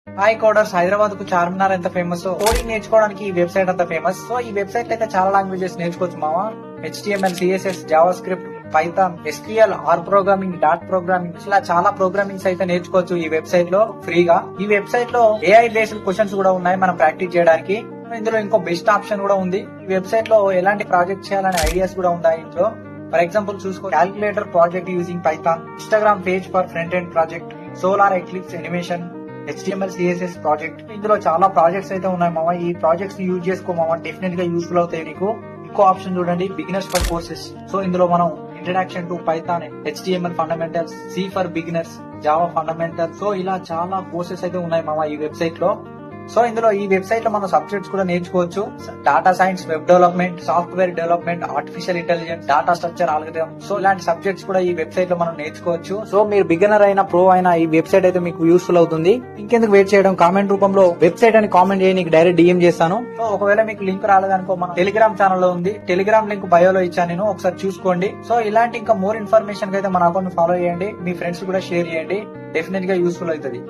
Hi coders, Hyderabad కు చార్మినార్ ఎంత famous, coding నేర్చుకోవడానికి ఈ వెబ్సైట్ అంత ఫేమస్. సో ఈ వెబ్సైట్ అయితే చాలా లాంగ్వేజెస్ నేర్చుకోవచ్చు మావా. HTML, CSS, JavaScript, Python, SQL, R programming, dot programming, ఇలా చాలా ప్రోగ్రామింగ్స్ అయితే నేర్చుకోవచ్చు ఈ వెబ్సైట్ లో ఫ్రీగా. ఈ వెబ్సైట్ లో AI బేస్డ్ క్వశ్చన్స్ కూడా ఉన్నాయి మనం ప్రాక్టీస్ చేయడానికి. ఇందులో ఇంకో బెస్ట్ ఆప్షన్ కూడా ఉంది. ఈ వెబ్సైట్ లో ఎలాంటి ప్రాజెక్ట్ చేయాలనే ఐడియాస్ కూడా ఉన్నాయి ఇందులో. ఫర్ ఎగ్జాంపుల్ చూసుకో, calculator project using Python, Instagram page for front end project, solar eclipse animation, HTML, CSS project. ఇందులో చాలా ప్రాజెక్ట్స్ అయితే ఉన్నాయి మామ. ఈ ప్రాజెక్ట్స్ ని యూజ్ చేసుకో మామ, డెఫినెట్ గా యూస్ఫుల్ అవుతాయి నీకు. ఇంకో ఆప్షన్ చూడండి, బిగినర్స్ ఫర్ కోర్సెస్. సో ఇందులో మనం introduction to Python, HTML fundamentals, C for beginners, Java fundamentals, so ఇలా చాలా కోర్సెస్ అయితే ఉన్నాయి మామ ఈ వెబ్సైట్ లో. సో ఇందులో ఈ వెబ్సైట్ లో మనం సబ్జెక్ట్స్ కూడా నేర్చుకోవచ్చు. Data science, web development, software development, artificial intelligence, data structure, algorithm, so ఇలాంటి సబ్జెక్ట్స్ కూడా ఈ వెబ్సైట్ లో మనం నేర్చుకోవచ్చు. సో మీరు బిగినర్ అయినా ప్రో అయినా ఈ వెబ్సైట్ అయితే మీకు యూస్ఫుల్ అవుతుంది. ఇంకెందుకు వెయిట్ చేయడం, కామెంట్ రూపంలో వెబ్సైట్ అని కామెంట్ చేయి, నీకు డైరెక్ట్ DM చేస్తాను. సో ఒకవేళ మీకు లింక్ రాలేదనుకో, మన టెలిగ్రామ్ ఛానల్ లో ఉంది. టెలిగ్రామ్ లింక్ బయోలో ఇచ్చాను నేను, ఒకసారి చూసుకోండి. సో ఇలాంటి ఇంకా మోర్ ఇన్ఫర్మేషన్ అయితే మన అకౌంట్ ఫాలో చేయండి, మీ ఫ్రెండ్స్ కూడా షేర్ చేయండి, డెఫినెట్ గా యూస్ఫుల్ అవుతుంది.